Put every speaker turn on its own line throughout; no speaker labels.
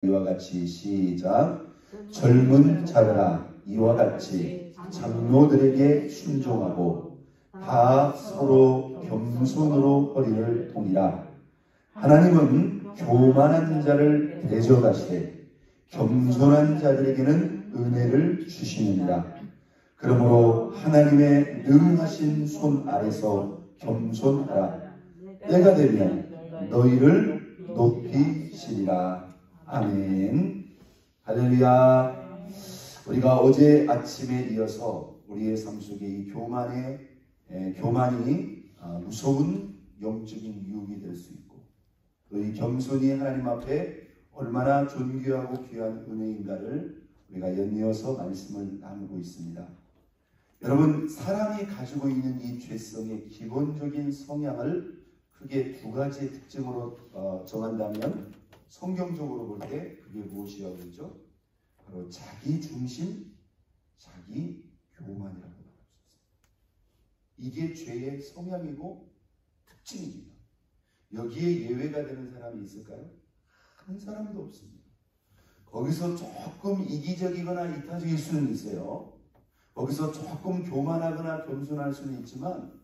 이와 같이 시작. 젊은 자들아 이와 같이 장로들에게 순종하고 다 서로 겸손으로 허리를 동이라. 하나님은 교만한 자를 대적하시되 겸손한 자들에게는 은혜를 주시느니라. 그러므로 하나님의 능하신 손 아래서 겸손하라. 때가 되면 너희를 높이시리라. 아멘. 할렐루야. 우리가 어제 아침에 이어서 우리의 삶 속에 이 교만이 무서운 영적인 유혹이 될 수 있고, 또 이 겸손이 하나님 앞에 얼마나 존귀하고 귀한 은혜인가를 우리가 연이어서 말씀을 나누고 있습니다. 여러분, 사람이 가지고 있는 이 죄성의 기본적인 성향을 크게 두 가지의 특징으로 정한다면 성경적으로 볼 때 그게 무엇이라고 그러죠? 바로 자기 중심, 자기 교만이라고 말할 수 있습니다. 이게 죄의 성향이고 특징입니다. 여기에 예외가 되는 사람이 있을까요? 한 사람도 없습니다. 거기서 조금 이기적이거나 이타적일 수는 있어요. 거기서 조금 교만하거나 겸손할 수는 있지만,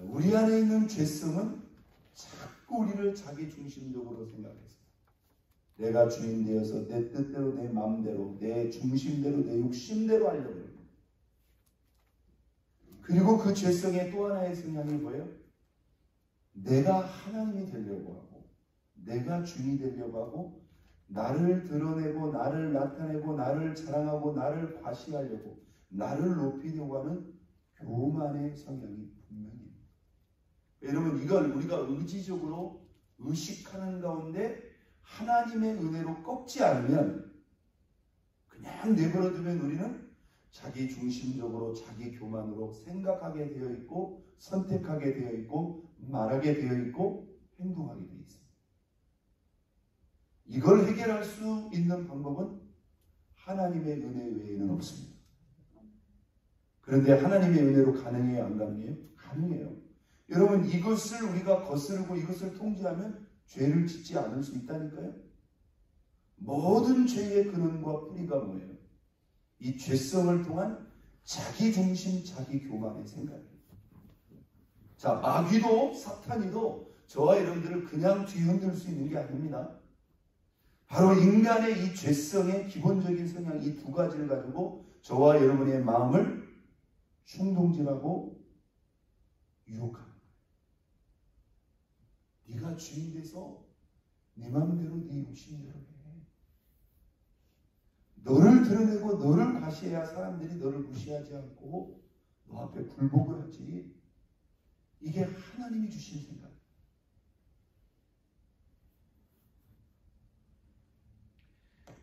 우리 안에 있는 죄성은 자꾸 우리를 자기 중심적으로 생각해서 내가 주인 되어서 내 뜻대로, 내 마음대로, 내 중심대로, 내 욕심대로 하려고 해요. 그리고 그 죄성의 또 하나의 성향이 뭐예요? 내가 하나님이 되려고 하고, 내가 주인이 되려고 하고, 나를 드러내고, 나를 나타내고, 나를 자랑하고, 나를 과시하려고, 나를 높이려고 하는 교만의 성향이 분명히 있습니다. 여러분, 이걸 우리가 의지적으로 의식하는 가운데 하나님의 은혜로 꺾지 않으면, 그냥 내버려두면 우리는 자기 중심적으로, 자기 교만으로 생각하게 되어 있고, 선택하게 되어 있고, 말하게 되어 있고, 행동하게 되어 있습니다. 이걸 해결할 수 있는 방법은 하나님의 은혜 외에는 없습니다. 그런데 하나님의 은혜로 가능해요, 안 가능해요? 가능해요. 여러분, 이것을 우리가 거스르고 이것을 통제하면 죄를 짓지 않을 수 있다니까요. 모든 죄의 근원과 뿌리가 뭐예요? 이 죄성을 통한 자기 중심, 자기 교만의 생각이에요. 자, 마귀도 사탄이도 저와 여러분들을 그냥 뒤흔들 수 있는 게 아닙니다. 바로 인간의 이 죄성의 기본적인 성향, 이 두 가지를 가지고 저와 여러분의 마음을 충동질하고 유혹합니다. 네가 주인 돼서 네 마음대로, 네 욕심대로 해. 너를 드러내고 너를 과시해야 사람들이 너를 무시하지 않고 너 앞에 굴복을 하지. 이게 하나님이 주신 생각.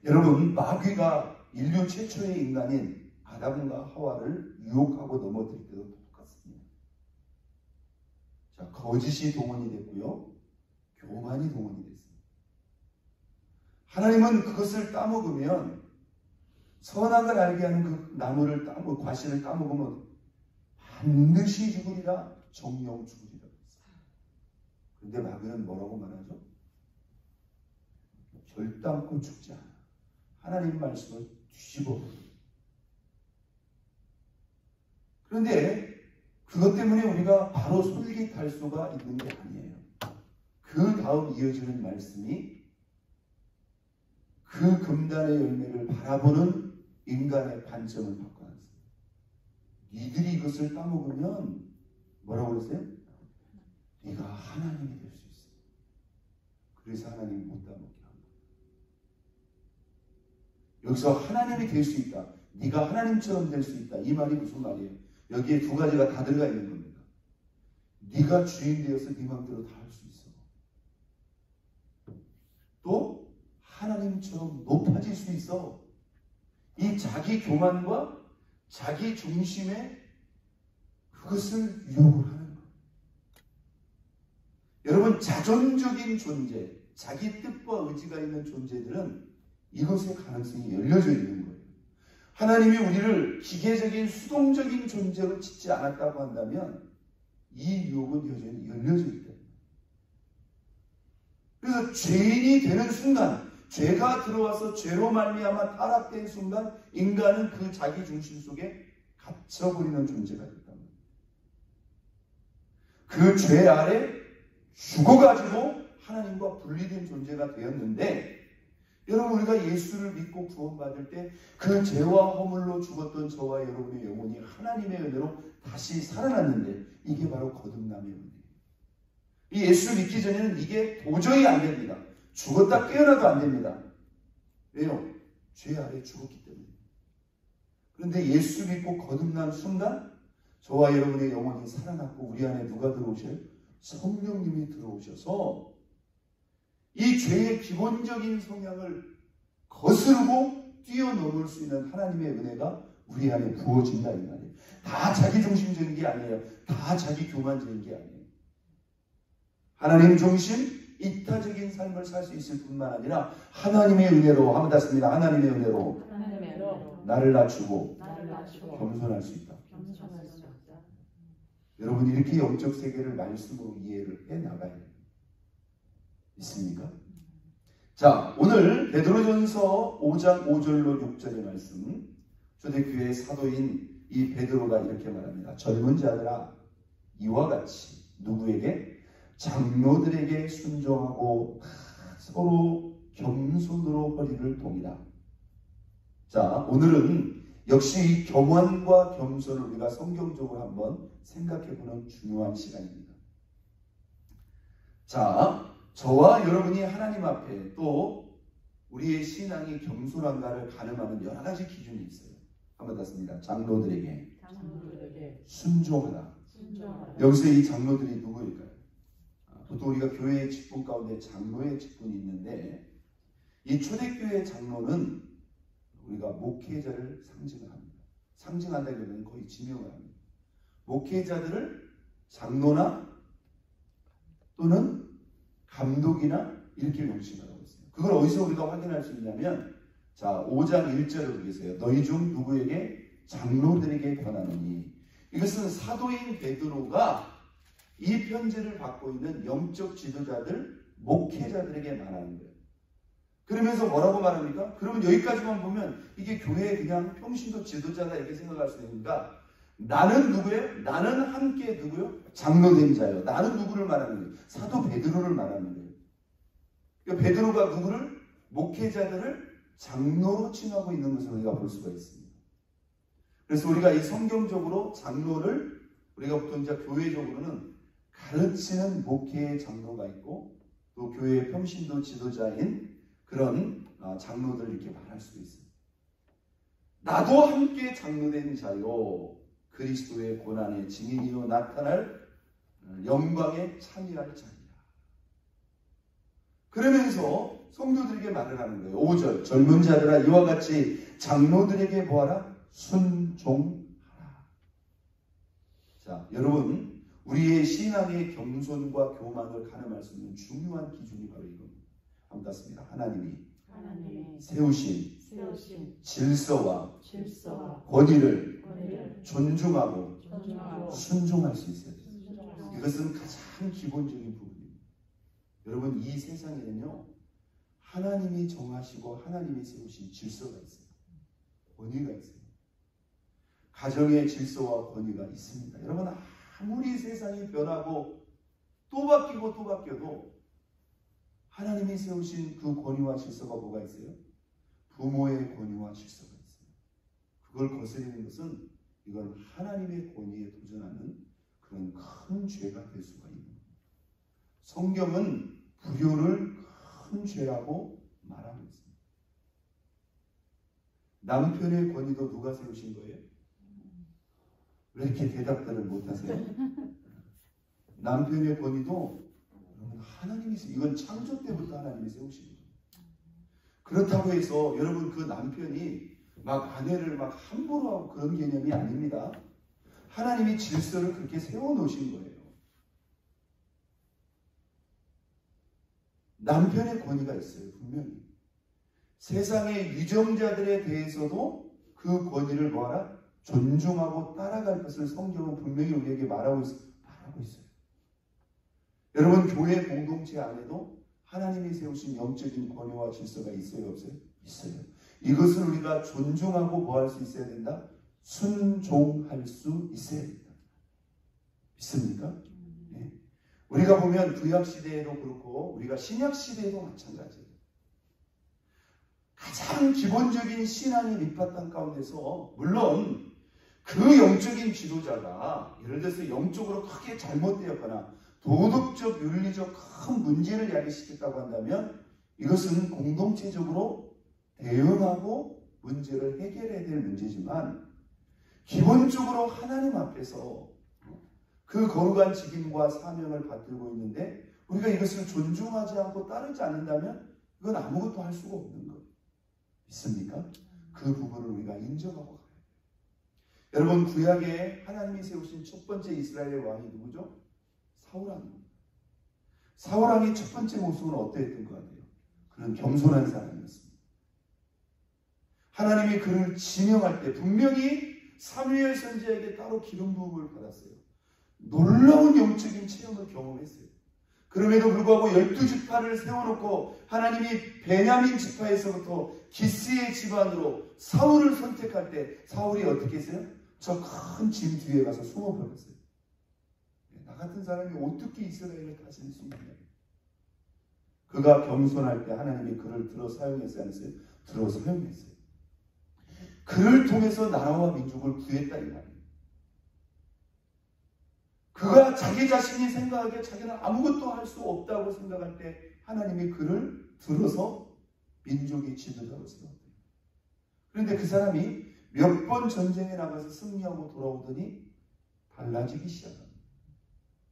여러분, 마귀가 인류 최초의 인간인 아담과 하와를 유혹하고 넘어뜨릴 때도 똑같습니다. 자, 거짓이 동원이 됐고요, 교만이 동원이 됐습니다. 하나님은 그것을 따먹으면, 선악을 알게 하는 그 나무를 과실을 따먹으면 반드시 죽으리라, 정령 죽으리라 했습니다. 그런데 마귀는 뭐라고 말하죠? 결단코 죽지 않아. 하나님 말씀을 뒤집어. 그런데 그것 때문에 우리가 바로 솔깃할 수가 있는 게 아니에요. 그 다음 이어지는 말씀이 그 금단의 열매를 바라보는 인간의 관점을 바꿔놨습니다. 니들이 이것을 따먹으면 뭐라고 그랬어요? 네가 하나님이 될 수 있어. 그래서 하나님이 못 따먹게 한 거예요. 여기서 하나님이 될 수 있다, 네가 하나님처럼 될 수 있다, 이 말이 무슨 말이에요? 여기에 두 가지가 다 들어가 있는 겁니다. 네가 주인 되어서 네 마음대로 다 할 수 있어. 또 하나님처럼 높아질 수 있어. 이 자기 교만과 자기 중심의 그것을 유혹을 하는 거예요. 여러분, 자존적인 존재, 자기 뜻과 의지가 있는 존재들은 이것의 가능성이 열려져 있는 거예요. 하나님이 우리를 기계적인 수동적인 존재로 짓지 않았다고 한다면 이 유혹은 여전히 열려져 있다. 그래서 죄인이 되는 순간, 죄가 들어와서 죄로 말미암아 타락된 순간 인간은 그 자기 중심 속에 갇혀버리는 존재가 됐다. 그 죄 아래 죽어가지고 하나님과 분리된 존재가 되었는데, 여러분 우리가 예수를 믿고 구원받을 때 그 죄와 허물로 죽었던 저와 여러분의 영혼이 하나님의 은혜로 다시 살아났는데, 이게 바로 거듭남의 은혜예요. 이 예수 믿기 전에는 이게 도저히 안 됩니다. 죽었다 깨어나도 안 됩니다. 왜요? 죄 아래 죽었기 때문에. 그런데 예수 믿고 거듭난 순간 저와 여러분의 영혼이 살아났고, 우리 안에 누가 들어오셔요? 성령님이 들어오셔서 이 죄의 기본적인 성향을 거스르고 뛰어넘을 수 있는 하나님의 은혜가 우리 안에 부어진다 이 말이에요. 다 자기 중심적인 게 아니에요. 다 자기 교만적인 게 아니에요. 하나님 중심 이타적인 삶을 살 수 있을 뿐만 아니라 하나님의 은혜로, 한번 닿습니다. 하나님의 은혜로 나를 낮추고 겸손할 수 있다. 여러분 이렇게 영적 세계를 말씀으로 이해를 해나가야 돼요. 있습니까? 자, 오늘 베드로전서 5장 5절로 6절의 말씀, 초대교회 사도인 이 베드로가 이렇게 말합니다. 젊은 자들아, 이와 같이 누구에게? 장로들에게 순종하고 서로 겸손으로 허리를 동이라. 자, 오늘은 역시 이 겸손과 겸손을 우리가 성경적으로 한번 생각해보는 중요한 시간입니다. 자, 저와 여러분이 하나님 앞에 또 우리의 신앙이 겸손한가를 가늠하는 여러 가지 기준이 있어요. 한번 닿습니다. 장로들에게 순종하라. 여기서 이 장로들이 누구일까요? 보통 우리가 교회의 직분 가운데 장로의 직분이 있는데, 이 초대교회 장로는 우리가 목회자를 상징을 합니다. 상징한다기보다는 거의 지명을 합니다. 목회자들을 장로나 또는 감독이나 이렇게 명칭하고 있습니다. 그걸 어디서 우리가 확인할 수 있냐면, 자, 5장 1절을 보겠어요. 너희 중 누구에게? 장로들에게 권하느니. 이것은 사도인 베드로가 이 편지를 받고 있는 영적 지도자들, 목회자들에게 말하는 거예요. 그러면서 뭐라고 말합니까? 그러면 여기까지만 보면 이게 교회의 그냥 평신도 지도자다 이렇게 생각할 수 있으니까, 나는 누구예요? 나는 함께 누구요? 장로된 자요. 나는 누구를 말하는 거예요? 사도 베드로를 말하는 거예요. 그러니까 베드로가 누구를? 목회자들을 장로로 칭하고 있는 것을 우리가 볼 수가 있습니다. 그래서 우리가 이 성경적으로 장로를 우리가 보통 이제 교회적으로는 가르치는 목회의 장로가 있고, 또 교회의 평신도 지도자인 그런 장로들 이렇게 말할 수도 있습니다. 나도 함께 장로된 자요, 그리스도의 고난의 증인이요 나타날 영광에 참여할 자이라. 그러면서 성도들에게 말을 하는 거예요. 5절, 젊은 자들아 이와 같이 장로들에게 뭐하라? 순종하라. 자, 여러분 우리의 신앙의 겸손과 교만을 가늠할 수 있는 중요한 기준이 바로 이겁니다. 한번 닿습니다. 하나님이 세우신 질서와 권위를 존중하고 순종할 수 있어야 돼요. 이것은 가장 기본적인 부분입니다. 여러분 이 세상에는요, 하나님이 정하시고 하나님이 세우신 질서가 있어요. 권위가 있어요. 가정의 질서와 권위가 있습니다. 여러분 아무리 세상이 변하고 또 바뀌고 또 바뀌어도 하나님이 세우신 그 권위와 질서가 뭐가 있어요? 부모의 권위와 질서가 있어요. 그걸 거스르는 것은 이건 하나님의 권위에 도전하는 그런 큰 죄가 될 수가 있는 거예요. 성경은 불효를 큰 죄라고 말하고 있습니다. 남편의 권위도 누가 세우신 거예요? 왜 이렇게 대답들을 못하세요? 남편의 권위도 하나님이, 이건 창조 때부터 하나님이 세우신 거예요. 그렇다고 해서 여러분 그 남편이 막 아내를 막 함부로 하고 그런 개념이 아닙니다. 하나님이 질서를 그렇게 세워놓으신 거예요. 남편의 권위가 있어요. 분명히. 세상의 유정자들에 대해서도 그 권위를 뭐하라? 존중하고 따라갈 것을 성경은 분명히 우리에게 말하고 있어요. 여러분 교회 공동체 안에도 하나님이 세우신 영적인 권위와 질서가 있어요, 없어요? 있어요. 이것을 우리가 존중하고 뭐 할 수 있어야 된다? 순종할 수 있어야 된다. 믿습니까? 네. 우리가 보면 구약시대에도 그렇고 우리가 신약시대에도 마찬가지예요. 가장 기본적인 신앙의 밑바탕 가운데서 물론 그 영적인 지도자가 예를 들어서 영적으로 크게 잘못되었거나 도덕적, 윤리적 큰 문제를 야기시켰다고 한다면 이것은 공동체적으로 대응하고 문제를 해결해야 될 문제지만 기본적으로 하나님 앞에서 그 거룩한 직임과 사명을 받들고 있는데 우리가 이것을 존중하지 않고 따르지 않는다면 이건 아무것도 할 수가 없는 거예요. 믿습니까? 그 부분을 우리가 인정하고 가요. 여러분 구약에 하나님이 세우신 첫 번째 이스라엘의 왕이 누구죠? 사울왕입니다. 사울왕의 첫 번째 모습은 어떠했던 것 같아요? 그는 겸손한 사람이었습니다. 하나님이 그를 지명할 때 분명히 사무엘 선지자에게 따로 기름 부음을 받았어요. 놀라운 영적인 체험을 경험했어요. 그럼에도 불구하고 12지파를 세워놓고 하나님이 베냐민 지파에서부터 기스의 집안으로 사울을 선택할 때 사울이 어떻게 했어요? 저 큰 짐 뒤에 가서 숨어버렸어요. 나 같은 사람이 어떻게 이스라엘을 다스릴 수 있냐. 그가 겸손할 때 하나님이 그를 들어 사용했어요? 안 했어요? 들어 사용했어요. 그를 통해서 나라와 민족을 구했다 이 말이에요. 그가 자기 자신이 생각하기에 자기는 아무것도 할 수 없다고 생각할 때 하나님이 그를 들어서 민족의 지도자로 세웠대요. 그런데 그 사람이 몇 번 전쟁에 나가서 승리하고 돌아오더니 달라지기 시작합니다.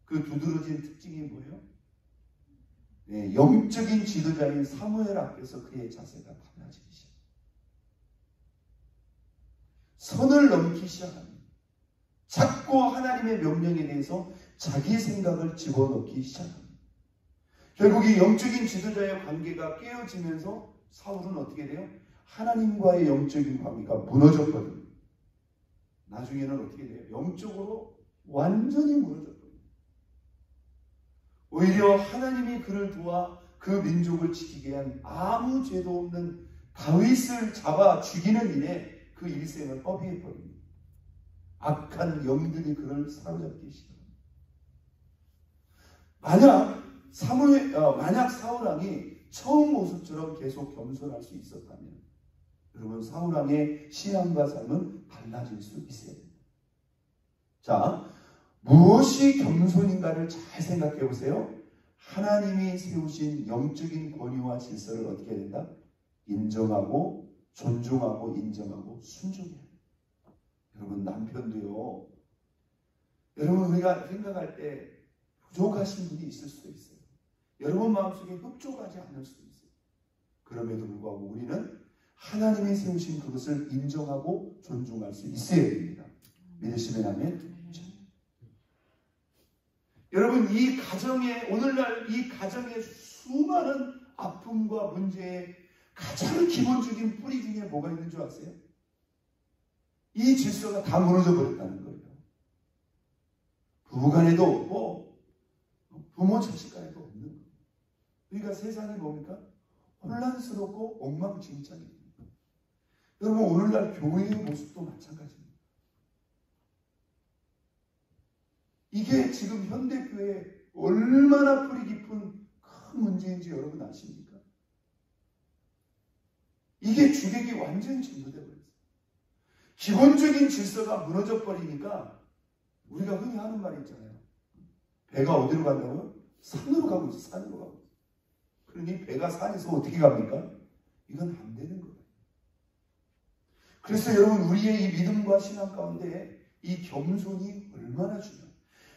그 두드러진 특징이 뭐예요? 네, 영적인 지도자인 사무엘 앞에서 그의 자세가 달라지기 시작합니다. 선을 넘기 시작합니다. 자꾸 하나님의 명령에 대해서 자기 생각을 집어넣기 시작합니다. 결국 이 영적인 지도자의 관계가 깨어지면서 사울은 어떻게 돼요? 하나님과의 영적인 관계가 무너졌거든요. 나중에는 어떻게 돼요? 영적으로 완전히 무너졌거든요. 오히려 하나님이 그를 도와 그 민족을 지키게 한 아무 죄도 없는 다윗을 잡아 죽이는 일에 그 일생을 허비해버립니다. 악한 영들이 그를 사로잡기 시작합니다. 만약 사울왕이 처음 모습처럼 계속 겸손할 수 있었다면 여러분 사울왕의 신앙과 삶은 달라질 수 있어야 됩니다. 자, 무엇이 겸손인가를 잘 생각해 보세요. 하나님이 세우신 영적인 권위와 질서를 어떻게 해야 된다? 인정하고 존중하고 인정하고 순종해야 됩니다. 여러분 남편도요. 여러분 우리가 생각할 때 부족하신 분이 있을 수도 있어요. 여러분 마음속에 흡족하지 않을 수도 있어요. 그럼에도 불구하고 우리는 하나님이 세우신 그것을 인정하고 존중할 수 있어야 됩니다. 믿으시면 아멘. 여러분 이 가정에 오늘날 이 가정의 수많은 아픔과 문제의 가장 기본적인 뿌리 중에 뭐가 있는 줄 아세요? 이 질서가 다 무너져 버렸다는 거예요. 부부간에도 없고 부모 자식간에도 없는 거예요. 그러니까 세상이 뭡니까? 혼란스럽고 엉망진창입니다. 여러분 오늘날 교회의 모습도 마찬가지입니다. 이게 지금 현대교회에 얼마나 뿌리 깊은 큰 문제인지 여러분 아십니까? 이게 주객이 완전히 전도되어 버렸어요. 기본적인 질서가 무너져 버리니까 우리가 흔히 하는 말이 있잖아요. 배가 어디로 간다고요? 산으로 가고 있어. 산으로 가고 있어. 그러니 배가 산에서 어떻게 갑니까? 이건 안 되는 거예요. 그래서 여러분 우리의 이 믿음과 신앙 가운데 이 겸손이 얼마나 중요해요.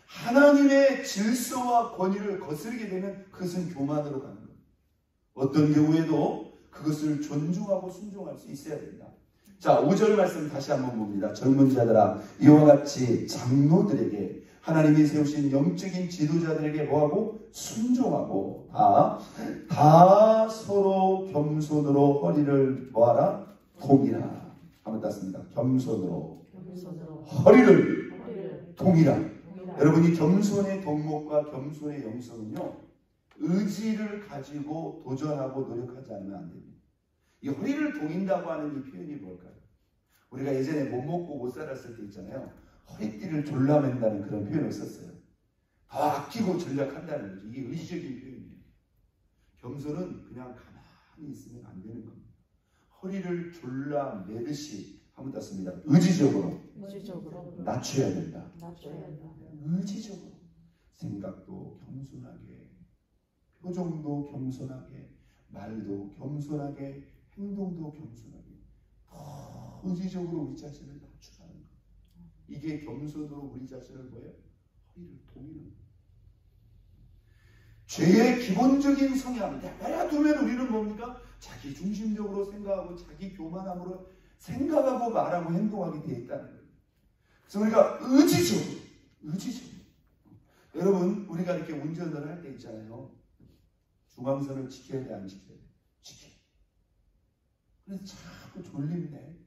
하나님의 질서와 권위를 거스르게 되면 그것은 교만으로 가는 거예요. 어떤 경우에도 그것을 존중하고 순종할 수 있어야 된다. 자, 5절 말씀 다시 한번 봅니다. 젊은 자들아 이와 같이 장로들에게 하나님이 세우신 영적인 지도자들에게 뭐하고? 순종하고 다 서로 겸손으로 허리를 뭐하라? 동이라. 한번 땄습니다. 겸손으로 허리를 동이라. 여러분이 겸손의 덕목과 겸손의 영성은요 의지를 가지고 도전하고 노력하지 않으면 안 됩니다. 이 허리를 동인다고 하는 이 표현이 뭘까요? 우리가 예전에 못 먹고 못 살았을 때 있잖아요. 허리띠를 졸라맨다는 그런 표현을 썼어요. 더 아끼고 전략한다는 거죠. 이게 의지적인 표현이에요. 겸손은 그냥 가만히 있으면 안 되는 겁니다. 허리를 졸라매듯이 한번 땄습니다. 의지적으로 낮춰야 된다. 의지적으로 생각도 겸손하게, 표정도 겸손하게, 말도 겸손하게, 행동도 겸손하게, 의지적으로 우리 자신을 낮추라는 것. 이게 겸손으로 우리 자신을 뭐예요? 허리를 동이는 거예요. 죄의 기본적인 성향, 내버려두면 우리는 뭡니까? 자기 중심적으로 생각하고 자기 교만함으로 생각하고 말하고 행동하게 되어 있다는 거예요. 그래서 우리가 의지적으로 여러분, 우리가 이렇게 운전을 할 때 있잖아요. 중앙선을 지켜야 돼, 안 지켜야 돼? 지켜. 그래서 자꾸 졸립네.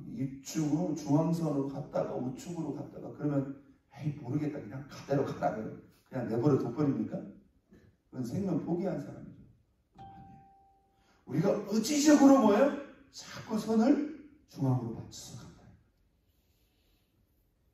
이쪽으로 중앙선으로 갔다가 우측으로 갔다가 그러면 에이 모르겠다, 그냥 가대로 가라 그냥 내버려 둬버립니까? 그건 생명 포기한 사람이죠. 우리가 의지적으로 뭐예요? 자꾸 선을 중앙으로 맞춰서 간다.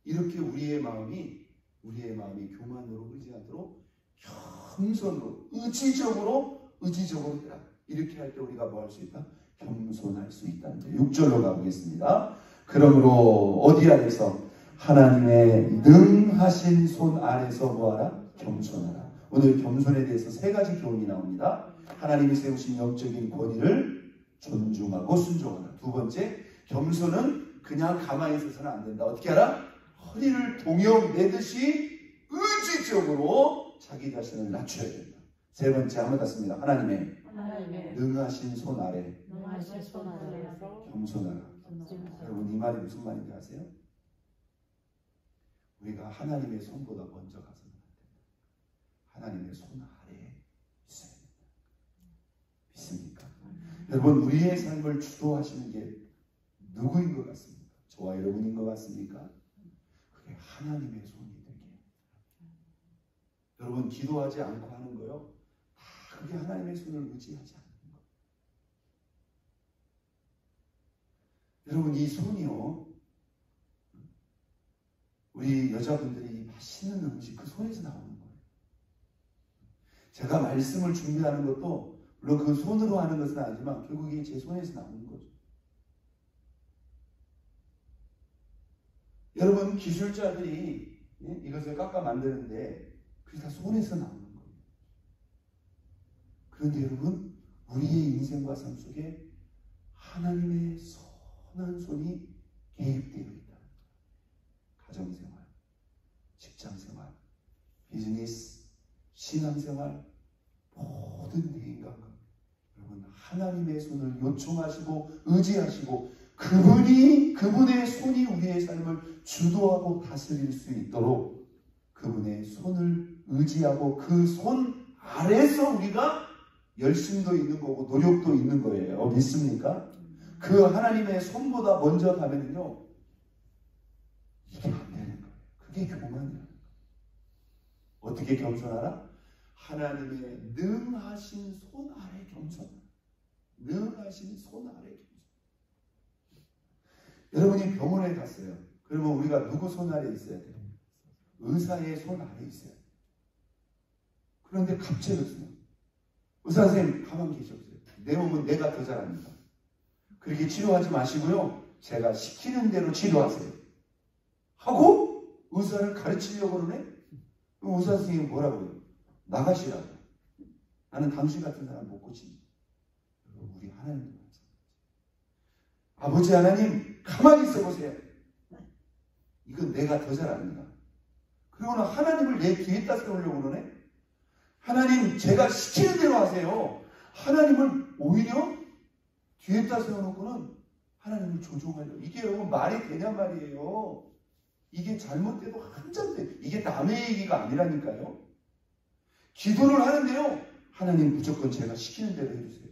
이렇게 우리의 마음이 교만으로 의지하도록 겸손으로 의지적으로 해라. 이렇게 할 때 우리가 뭐 할 수 있다? 겸손할 수 있다는 거예요. 6절로 가보겠습니다. 그러므로 어디 안에서? 하나님의 능하신 손 아래서 뭐하라? 겸손하라. 오늘 겸손에 대해서 세 가지 교훈이 나옵니다. 하나님이 세우신 영적인 권위를 존중하고 순종하라. 두 번째, 겸손은 그냥 가만히 있어서는 안 된다. 어떻게 하라? 허리를 동여매듯이 의지적으로 자기 자신을 낮춰야 된다. 세 번째, 한번 닿습니다. 하나님의 능하신 손 아래 겸손하라. 여러분, 이 말이 무슨 말인지 아세요? 우리가 하나님의 손보다 먼저 가서는 안 된다. 하나님의 손 아래에 있어야 된다. 믿습니까? 여러분, 우리의 삶을 주도하시는 게 누구인 것 같습니까? 저와 여러분인 것 같습니까? 그게 하나님의 손이 되게. 여러분, 기도하지 않고 하는 거요, 다 그게 하나님의 손을 의지하지 않는 거. 여러분, 이 손이요, 우리 여자분들이 맛있는 음식 그 손에서 나오는 거예요. 제가 말씀을 준비하는 것도 물론 그 손으로 하는 것은 아니지만 결국에 제 손에서 나오는 거죠. 여러분, 기술자들이 이것을 깎아 만드는데 그게 다 손에서 나오는 거예요. 그런데 여러분, 우리의 인생과 삶 속에 하나님의 선한 손이 개입되어 있다. 가정생활, 직장생활, 비즈니스, 신앙생활, 모든 대인관계, 여러분, 하나님의 손을 요청하시고 의지하시고 그분의 손이 우리의 삶을 주도하고 다스릴 수 있도록 그분의 손을 의지하고 그 손 아래서 우리가 열심도 있는 거고 노력도 있는 거예요. 믿습니까? 그 하나님의 손보다 먼저 가면요, 이게 안 되는 거예요. 그게 교만이라는 거예요. 어떻게 겸손하라? 하나님의 능하신 손 아래 겸손하라. 능하신 손 아래 겸손. 여러분이 병원에 갔어요. 그러면 우리가 누구 손 아래 있어야 돼요? 의사의 손 아래 있어야 돼요. 그런데 갑자기 의사 선생님 가만히 계셔보세요. 내 몸은 내가 더 잘합니다. 그렇게 치료하지 마시고요, 제가 시키는 대로 치료하세요 하고 의사를 가르치려고 그러네? 그럼 의사 선생님이 뭐라고요? 나가시라고. 나는 당신 같은 사람 못 고치니. 우리 하나님도 마찬가지. 아버지 하나님, 가만히 있어 보세요. 이건 내가 더 잘합니다. 그러고는 하나님을 내 뒤에다 세우려고 그러네? 하나님, 제가 시키는 대로 하세요. 하나님을 오히려 뒤에다 세워놓고는 하나님을 조종하려고. 이게 여러분 말이 되냔 말이에요. 이게 잘못돼도 한점돼. 이게 남의 얘기가 아니라니까요. 기도를 하는데요, 하나님 무조건 제가 시키는 대로 해주세요.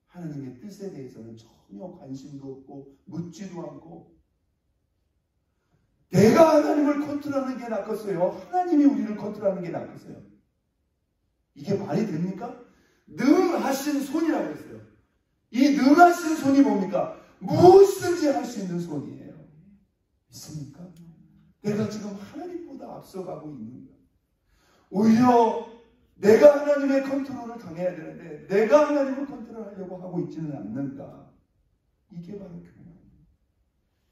하나님의 뜻에 대해서는 전혀 관심도 없고 묻지도 않고, 내가 하나님을 컨트롤하는 게 낫겠어요? 하나님이 우리를 컨트롤하는 게 낫겠어요? 이게 말이 됩니까? 능하신 손이라고 했어요. 이 능하신 손이 뭡니까? 무엇이든지 할 수 있는 손이에요. 믿습니까? 내가 지금 하나님보다 앞서가고 있는 거예요. 오히려 내가 하나님의 컨트롤을 당해야 되는데 내가 하나님을 컨트롤하려고 하고 있지는 않는가? 이게 바로 교만입니다.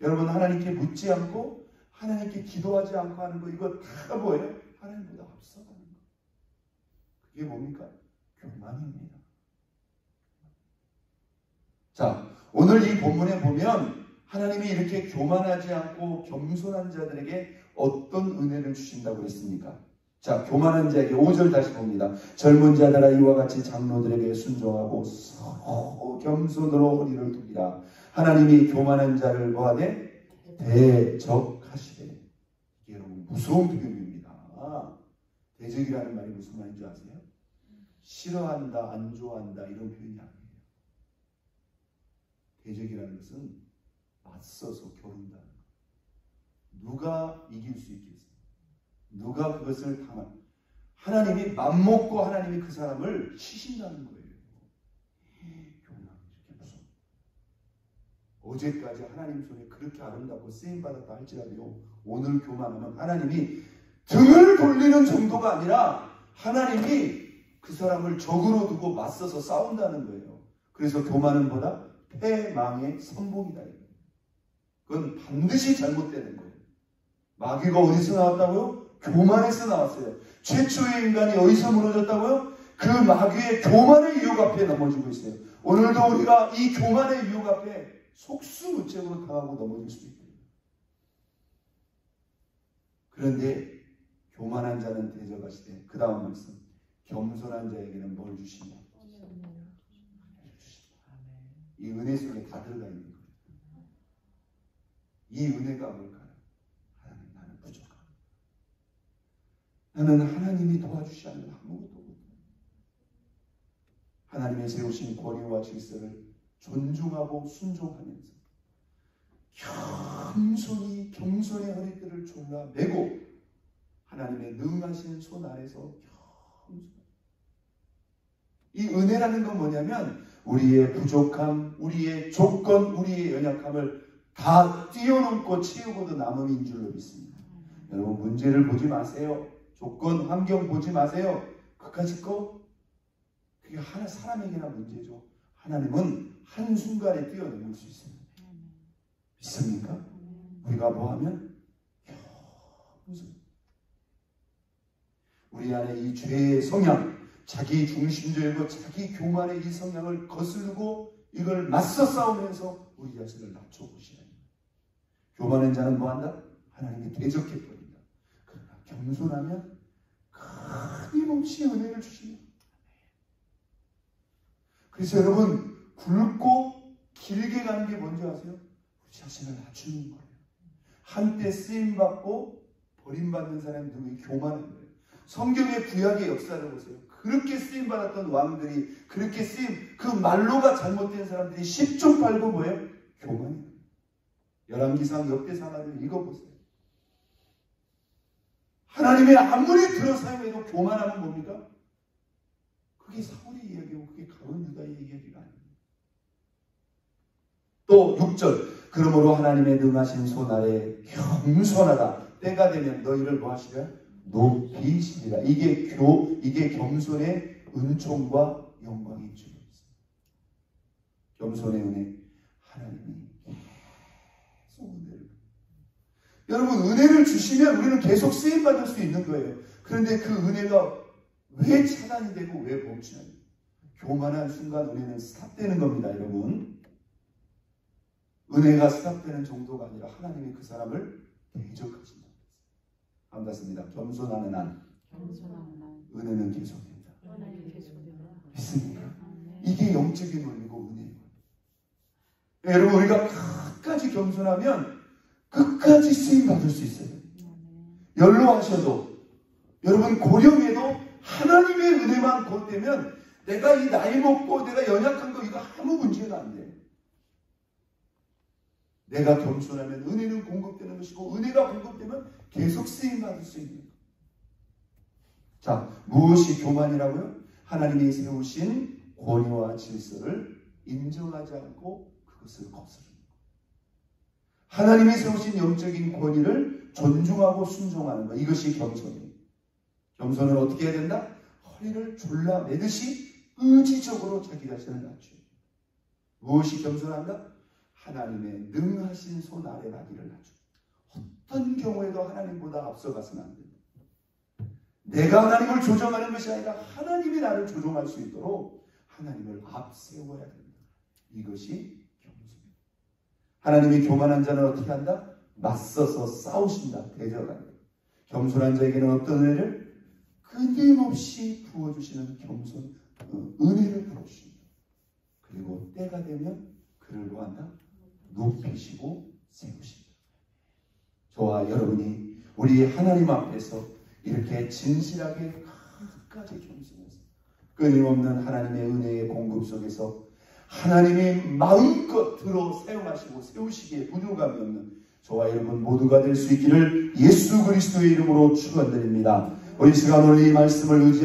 여러분, 하나님께 묻지 않고 하나님께 기도하지 않고 하는 거, 이거 다 뭐예요? 하나님보다 앞서가는 거. 그게 뭡니까? 교만입니다. 자, 오늘 이 본문에 보면 하나님이 이렇게 교만하지 않고 겸손한 자들에게 어떤 은혜를 주신다고 했습니까? 자, 교만한 자에게 5절 다시 봅니다. 젊은 자들아 이와 같이 장로들에게 순종하고 서로 겸손으로 허리를 두리라. 하나님이 교만한 자를 뭐하되 대적하시되. 이게 여러분 무서운 표현입니다. 대적이라는 말이 무슨 말인지 아세요? 싫어한다, 안 좋아한다 이런 표현이 아니에요. 대적이라는 것은 맞서서 겨룬다는 것. 누가 이길 수 있겠어요? 누가 그것을 당한? 하나님이 맘먹고 하나님이 그 사람을 치신다는 거예요. 교만이 이렇게 무서워. 어제까지 하나님 손에 그렇게 아름답고 쓰임받았다 할지라도 오늘 교만하면 하나님이 등을 돌리는 정도가 아니라 하나님이 그 사람을 적으로 두고 맞서서 싸운다는 거예요. 그래서 교만은 뭐다? 패망의 선봉이다. 그건 반드시 잘못되는 거예요. 마귀가 어디서 나왔다고요? 교만에서 나왔어요. 최초의 인간이 어디서 무너졌다고요? 그 마귀의 교만의 유혹 앞에 넘어지고 있어요. 오늘도 우리가 이 교만의 유혹 앞에 속수무책으로 당하고 넘어질 수 있습니다. 그런데 교만한 자는 대적하시되, 그 다음 말씀, 겸손한 자에게는 뭘 주시냐? 이 은혜 속에 다 들어가 있는 거예요. 이 은혜가 뭘까요? 하나님, 나는 부족하다. 나는 하나님이 도와주시 않으면 아무것도 못해요. 하나님의 세우신 권위와 질서를 존중하고 순종하면서 겸손히 허리띠를 졸라 매고 하나님의 능하신 손 아래서 이 은혜라는 건 뭐냐면 우리의 부족함, 우리의 조건, 우리의 연약함을 다 뛰어넘고 채우고도 남음인 줄로 믿습니다. 여러분, 문제를 보지 마세요. 조건, 환경 보지 마세요. 그까짓 거 그게 하나 사람에게나 문제죠. 하나님은 한순간에 뛰어넘을 수 있습니다. 믿습니까? 우리가 뭐하면 우리 안에 이 죄의 성향, 자기 중심적이고 자기 교만의 이 성향을 거스르고 이걸 맞서 싸우면서 우리 자신을 낮춰보시라. 교만한 자는 뭐한다? 하나님이 대적해버린다. 그러나 겸손하면 끊임없이 은혜를 주십니다. 그래서 여러분, 굵고 길게 가는 게 뭔지 아세요? 우리 자신을 낮추는 거예요. 한때 쓰임받고 버림받는 사람이 누구예요? 교만한 거예요. 성경의 구약의 역사를 보세요. 그렇게 쓰임받았던 왕들이, 그렇게 그 말로가 잘못된 사람들이 10종 팔고 뭐예요? 교만이에요. 열왕기상 역대상하를 읽어보세요. 하나님의 아무리 들어사용해도 교만하면 뭡니까? 그게 사울의 이야기고 그게 가룟 유다의 이야기가 아닙니다. 또 6절, 그러므로 하나님의 능하신 손 아래 겸손하다. 때가 되면 너희를 뭐 하시랴? 높이시리라. 이게 겸손의 은총과 영광인 줄 믿습니다. 겸손의 은혜, 하나님이 계속 은혜를. 여러분, 은혜를 주시면 우리는 계속 쓰임받을 수 있는 거예요. 그런데 그 은혜가 왜 차단이 되고 왜 멈추나요? 교만한 순간 은혜는 스탑되는 겁니다, 여러분. 은혜가 스탑되는 정도가 아니라 하나님이 그 사람을 대적하신다. 반갑습니다. 겸손하는 한 은혜는 계속된다. 믿습니까? 이게 영적인 원리고 은혜예요. 여러분, 우리가 끝까지 겸손하면 끝까지 쓰임받을 수 있어요. 연로하셔도, 여러분 고령에도 하나님의 은혜만 곧되면 내가 이 나이 먹고 내가 연약한 거 이거 아무 문제가 안 돼요. 내가 겸손하면 은혜는 공급되는 것이고 은혜가 공급되면 계속 쓰임받을 수 있는 거예요. 자, 무엇이 교만이라고요? 하나님이 세우신 권위와 질서를 인정하지 않고 그것을 거스르는 것. 하나님이 세우신 영적인 권위를 존중하고 순종하는 것. 이것이 겸손이에요. 겸손은 어떻게 해야 된다? 허리를 졸라매듯이 의지적으로 자기 자신을 낮춰요. 무엇이 겸손한가? 하나님의 능하신 손 아래 나기를 낮춰요. 어떤 경우에도 하나님보다 앞서가서는 안 됩니다. 내가 하나님을 조정하는 것이 아니라 하나님이 나를 조종할 수 있도록 하나님을 앞세워야 됩니다. 이것이 겸손입니다. 하나님이 교만한 자는 어떻게 한다? 맞서서 싸우신다. 대적한다. 겸손한 자에게는 어떤 은혜를? 끊임없이 부어주시는 겸손, 은혜를 부어주십니다. 그리고 때가 되면 그를 뭐한다? 높이시고 세우십니다. 저와 여러분이 우리 하나님 앞에서 이렇게 진실하게 끝까지 겸손해서 끊임없는 하나님의 은혜의 공급 속에서 하나님이 마음껏 들어 사용하시고 세우시기에 부족함이 없는 저와 여러분 모두가 될 수 있기를 예수 그리스도의 이름으로 축원드립니다. 우리 시간 오늘 이 말씀을 의지하고